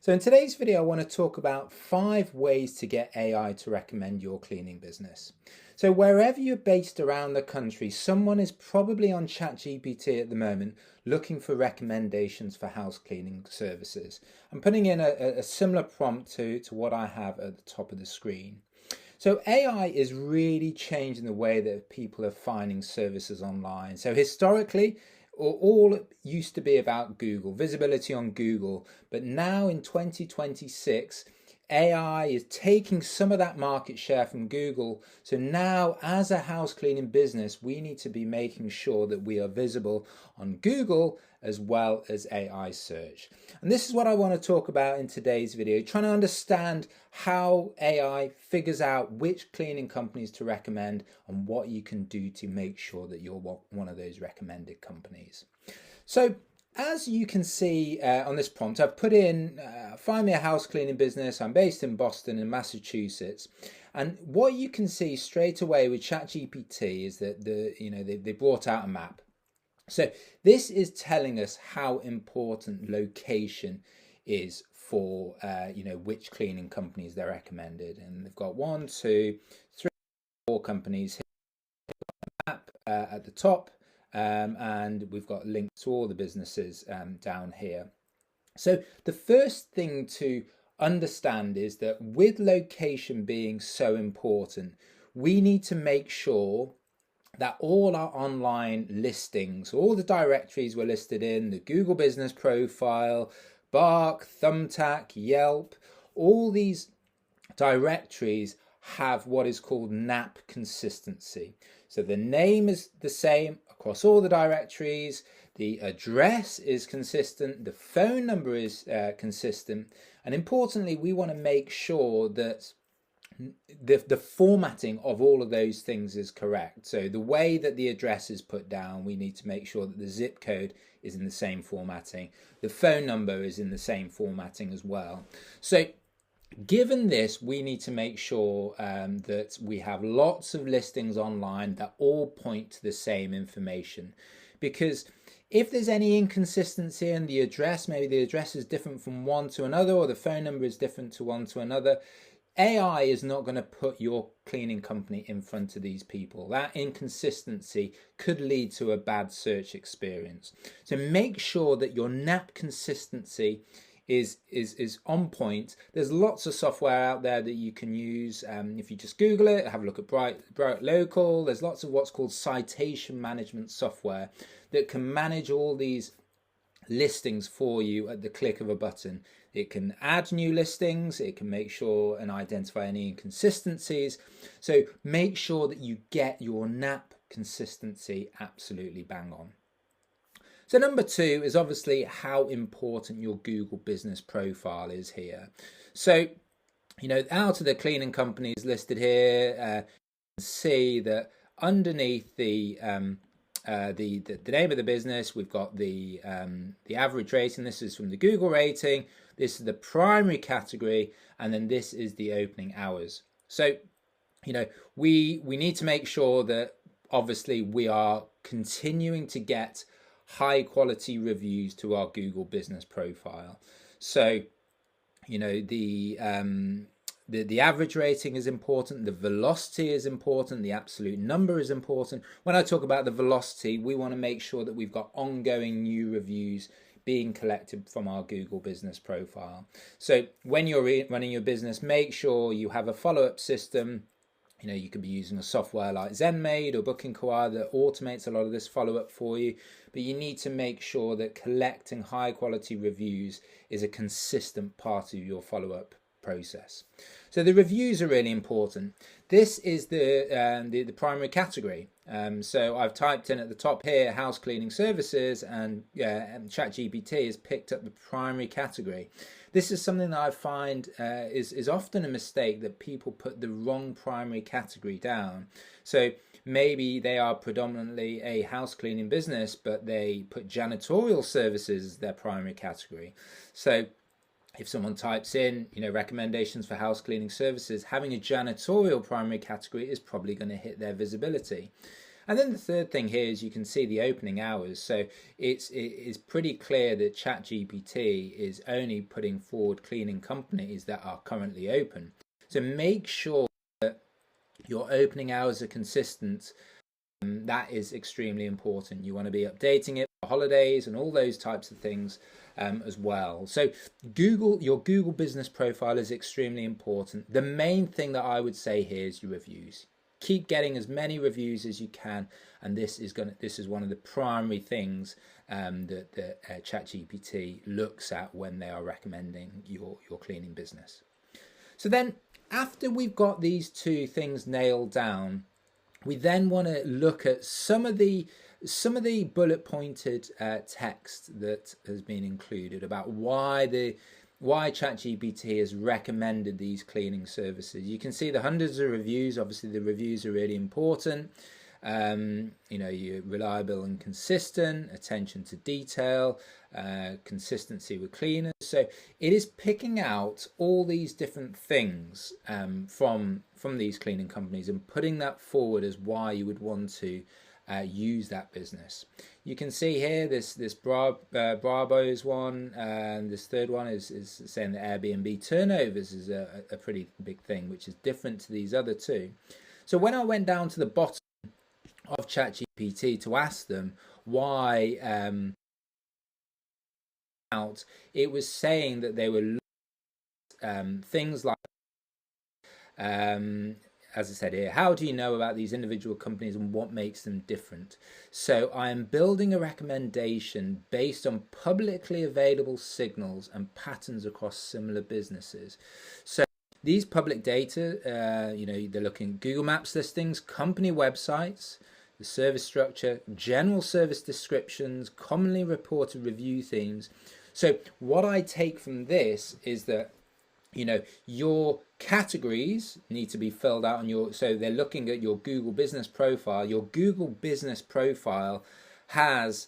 So in today's video, I want to talk about 5 ways to get AI to recommend your cleaning business. So wherever you're based around the country, someone is probably on ChatGPT at the moment looking for recommendations for house cleaning services. I'm putting in a similar prompt to what I have at the top of the screen. So AI is really changing the way that people are finding services online. So historically, all used to be about Google, visibility on Google, but now in 2026, AI is taking some of that market share from Google. So now as a house cleaning business, we need to be making sure that we are visible on Google as well as AI search. And this is what I want to talk about in today's video, trying to understand how AI figures out which cleaning companies to recommend and what you can do to make sure that you're one of those recommended companies. So as you can see on this prompt, I've put in, find me a house cleaning business. I'm based in Boston in Massachusetts. And what you can see straight away with ChatGPT is that they brought out a map. So this is telling us how important location is for which cleaning companies they're recommended. And they've got 1, 2, 3, 4 companies here. Map at the top. And we've got links to all the businesses down here. So the first thing to understand is that with location being so important, we need to make sure that all our online listings, all the directories we're listed in, the Google Business Profile, Bark, Thumbtack, Yelp, all these directories have what is called NAP consistency. So the name is the same across all the directories, the address is consistent, the phone number is consistent, and importantly, we want to make sure that the formatting of all of those things is correct. So the way that the address is put down, we need to make sure that the zip code is in the same formatting. The phone number is in the same formatting as well. So given this, we need to make sure that we have lots of listings online that all point to the same information. Because if there's any inconsistency in the address, maybe the address is different from one to another, or the phone number is different to one to another, AI is not going to put your cleaning company in front of these people. That inconsistency could lead to a bad search experience. So make sure that your NAP consistency is on point. There's lots of software out there that you can use. If you just Google it, have a look at Bright Local. There's lots of what's called citation management software that can manage all these listings for you at the click of a button. It can add new listings, it can make sure and identify any inconsistencies. So make sure that you get your NAP consistency absolutely bang on. So number 2 is obviously how important your Google Business Profile is here. So, out of the cleaning companies listed here, you can see that underneath the name of the business, we've got the average rating. This is from the Google rating. This is the primary category, and then this is the opening hours. So, we need to make sure that obviously we are continuing to get high quality reviews to our Google Business Profile. So, the average rating is important, the velocity is important, the absolute number is important. When I talk about the velocity, we want to make sure that we've got ongoing new reviews being collected from our Google Business Profile. So when you're running your business, make sure you have a follow-up system. You could be using a software like ZenMaid or Booking Koala that automates a lot of this follow-up for you, but you need to make sure that collecting high quality reviews is a consistent part of your follow-up process. So the reviews are really important. This is the primary category. So I've typed in at the top here house cleaning services, and ChatGPT has picked up the primary category. This is something that I find is often a mistake, that people put the wrong primary category down. So maybe they are predominantly a house cleaning business, but they put janitorial services as their primary category. So if someone types in, recommendations for house cleaning services, having a janitorial primary category is probably going to hit their visibility. And then the third thing here is you can see the opening hours. So it is pretty clear that ChatGPT is only putting forward cleaning companies that are currently open. So make sure that your opening hours are consistent. That is extremely important. You want to be updating it for holidays and all those types of things as well. So your Google business profile is extremely important. The main thing that I would say here is your reviews. Keep getting as many reviews as you can, and this is one of the primary things that ChatGPT looks at when they are recommending your cleaning business. So then, after we've got these two things nailed down, we then want to look at some of the bullet pointed text that has been included about why ChatGPT has recommended these cleaning services. You can see the hundreds of reviews. Obviously, the reviews are really important. You're reliable and consistent, attention to detail, consistency with cleaners. So it is picking out all these different things from these cleaning companies and putting that forward as why you would want to use that business. You can see here this Bravo's one, and this third one is saying that Airbnb turnovers is a pretty big thing, which is different to these other two. So when I went down to the bottom of ChatGPT to ask them why it was saying that they were things like as I said here, how do you know about these individual companies and what makes them different? So I am building a recommendation based on publicly available signals and patterns across similar businesses. So these public data, they're looking at Google Maps listings, company websites, the service structure, general service descriptions, commonly reported review themes. So what I take from this is that your categories need to be filled out on so they're looking at your Google business profile. Your Google business profile has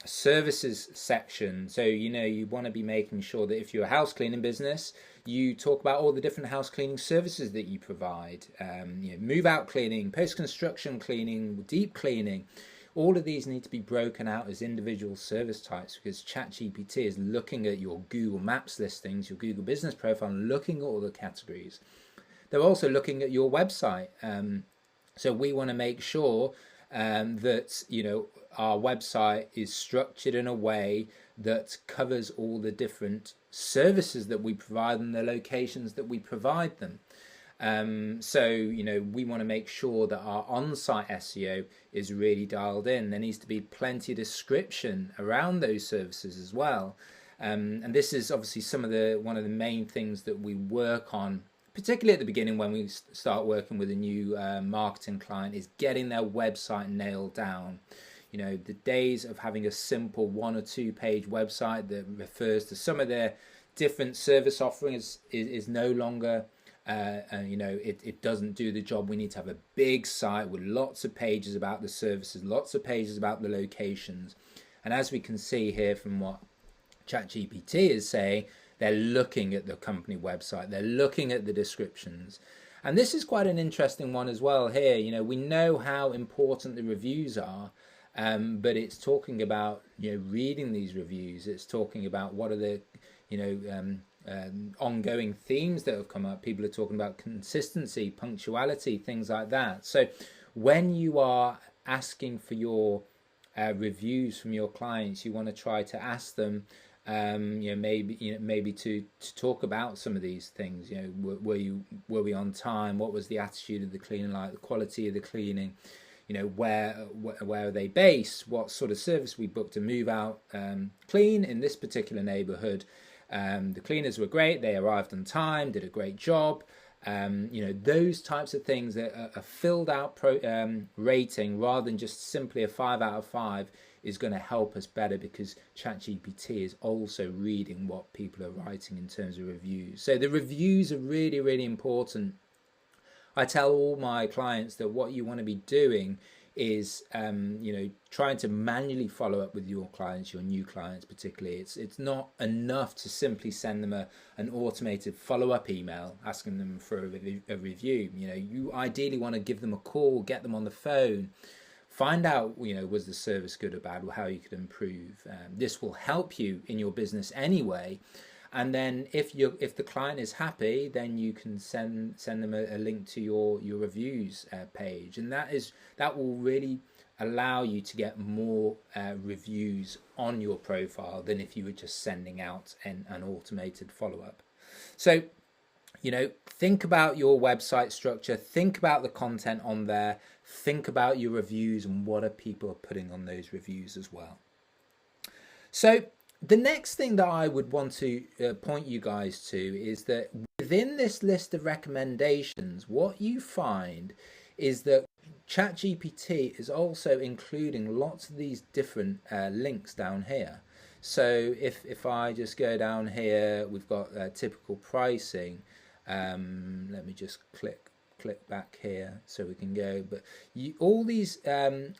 services section. So, you want to be making sure that if you're a house cleaning business, you talk about all the different house cleaning services that you provide. Move out cleaning, post-construction cleaning, deep cleaning. All of these need to be broken out as individual service types because ChatGPT is looking at your Google Maps listings, your Google business profile, and looking at all the categories. They're also looking at your website. So we want to make sure that our website is structured in a way that covers all the different services that we provide and the locations that we provide them. We want to make sure that our on-site SEO is really dialed in. There needs to be plenty of description around those services as well. And this is obviously one of the main things that we work on, particularly at the beginning when we start working with a new marketing client, is getting their website nailed down. The days of having a simple 1 or 2 page website that refers to some of their different service offerings is no longer it doesn't do the job. We need to have a big site with lots of pages about the services, lots of pages about the locations. And as we can see here from what ChatGPT is saying, they're looking at the company website, they're looking at the descriptions. And this is quite an interesting one as well here. We know how important the reviews are, but it's talking about reading these reviews. It's talking about what are the ongoing themes that have come up. People are talking about consistency, punctuality, things like that. So when you are asking for your reviews from your clients, you want to try to ask them maybe to talk about some of these things. Were we on time? What was the attitude of the cleaning like? The quality of the cleaning? Where are they based? What sort of service we booked to move out clean in this particular neighborhood? The cleaners were great. They arrived on time, did a great job. Those types of things that a filled out rating rather than just simply a 5 out of 5 is going to help us better because ChatGPT is also reading what people are writing in terms of reviews. So the reviews are really, really important. I tell all my clients that what you want to be doing is trying to manually follow up with your clients, your new clients particularly. It's not enough to simply send them an automated follow-up email asking them for a review. You ideally want to give them a call, get them on the phone, find out was the service good or bad, or how you could improve. This will help you in your business anyway. And then if the client is happy, then you can send them a link to your reviews page, and that will really allow you to get more reviews on your profile than if you were just sending out an automated follow-up. So think about your website structure, think about the content on there, think about your reviews and what are people putting on those reviews as well. So the next thing that I would want to point you guys to is that within this list of recommendations, what you find is that ChatGPT is also including lots of these different links down here. So if I just go down here, we've got typical pricing. Let me just click back here so we can go. But all these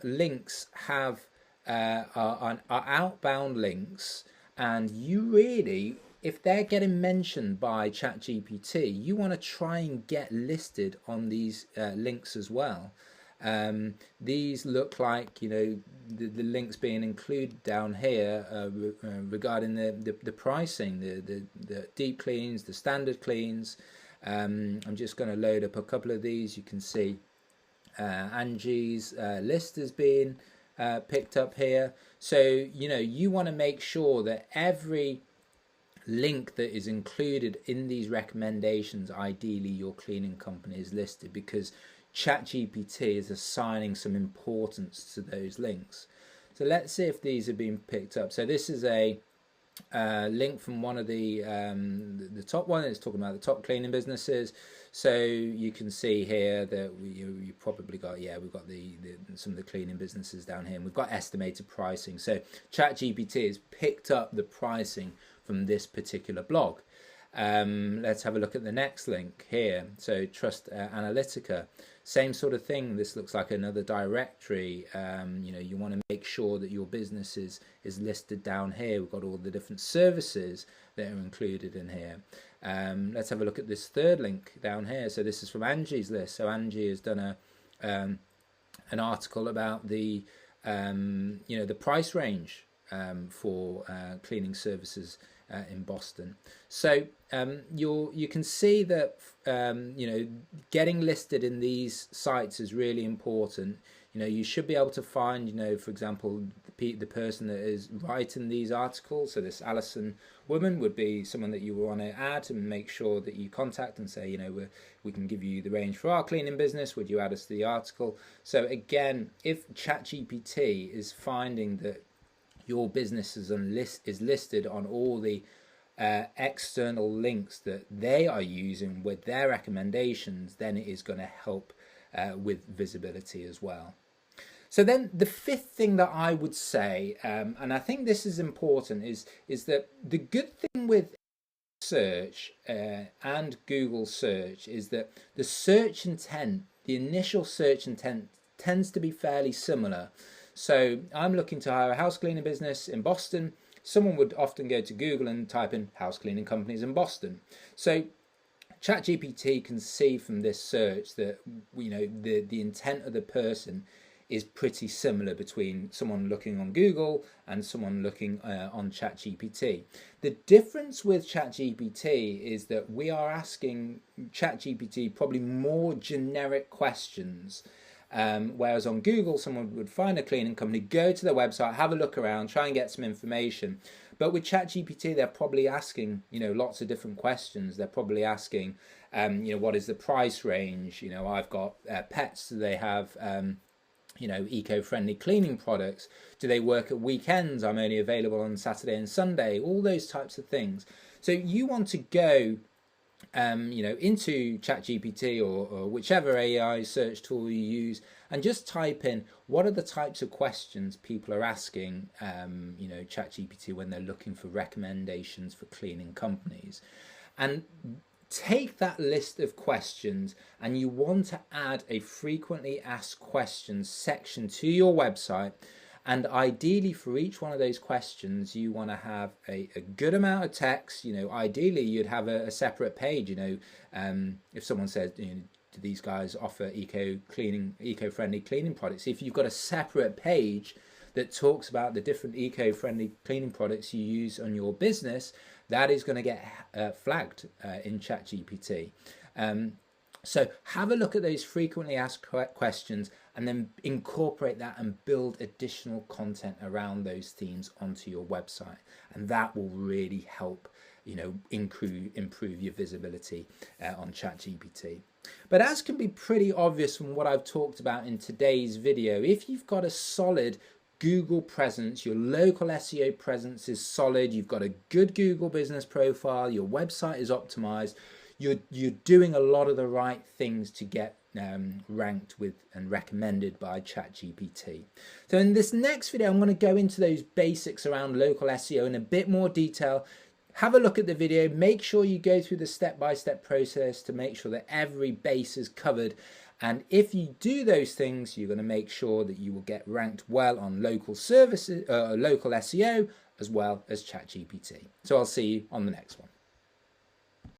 links have are outbound links, and you really, if they're getting mentioned by ChatGPT, you want to try and get listed on these links as well. These look like the links being included down here regarding the pricing, the deep cleans, the standard cleans. I'm just going to load up a couple of these. You can see Angie's list has been picked up here. So you want to make sure that every link that is included in these recommendations, ideally your cleaning company is listed, because ChatGPT is assigning some importance to those links. So let's see if these have been picked up. So this is a link from one of the top one. It's talking about the top cleaning businesses. So you can see here that you probably got, we've got some of the cleaning businesses down here, and we've got estimated pricing. So ChatGPT has picked up the pricing from this particular blog. Let's have a look at the next link here. So Trust Analytica, same sort of thing. This looks like another directory. You want to make sure that your business is listed down here. We've got all the different services that are included in here. Let's have a look at this third link down here. So this is from Angie's list. So Angie has done an article about the the price range for cleaning services in Boston. So you can see that getting listed in these sites is really important. You should be able to find, for example, the person that is writing these articles. So this Alison woman would be someone that you want to add and make sure that you contact and say, we can give you the range for our cleaning business. Would you add us to the article? So again, if ChatGPT is finding that your business is listed on all the external links that they are using with their recommendations, then it is going to help with visibility as well. So then the fifth thing that I would say, and I think this is important, is that the good thing with search and Google search is that the search intent, the initial search intent, tends to be fairly similar. So I'm looking to hire a house cleaning business in Boston. Someone would often go to Google and type in house cleaning companies in Boston. So ChatGPT can see from this search that the intent of the person is pretty similar between someone looking on Google and someone looking on ChatGPT. The difference with ChatGPT is that we are asking ChatGPT probably more generic questions. Whereas on Google, someone would find a cleaning company, go to their website, have a look around, try and get some information. But with ChatGPT, they're probably asking, lots of different questions. They're probably asking, what is the price range? I've got pets. Do they have, eco-friendly cleaning products? Do they work at weekends? I'm only available on Saturday and Sunday. All those types of things. So you want to go into ChatGPT or whichever AI search tool you use, and just type in what are the types of questions people are asking ChatGPT when they're looking for recommendations for cleaning companies. And take that list of questions and you want to add a frequently asked questions section to your website. And ideally for each one of those questions, you want to have a good amount of text. Ideally you'd have a separate page. If someone says, do these guys offer eco-friendly cleaning products? If you've got a separate page that talks about the different eco-friendly cleaning products you use on your business, that is going to get flagged in ChatGPT. So have a look at those frequently asked questions and then incorporate that and build additional content around those themes onto your website. And that will really help, improve your visibility on ChatGPT. But as can be pretty obvious from what I've talked about in today's video, if you've got a solid Google presence, your local SEO presence is solid, you've got a good Google business profile, your website is optimized, you're doing a lot of the right things to get ranked with and recommended by ChatGPT. So in this next video, I'm going to go into those basics around local SEO in a bit more detail. Have a look at the video, make sure you go through the step-by-step process to make sure that every base is covered. And if you do those things, you're going to make sure that you will get ranked well on local services, local SEO, as well as ChatGPT. So I'll see you on the next one.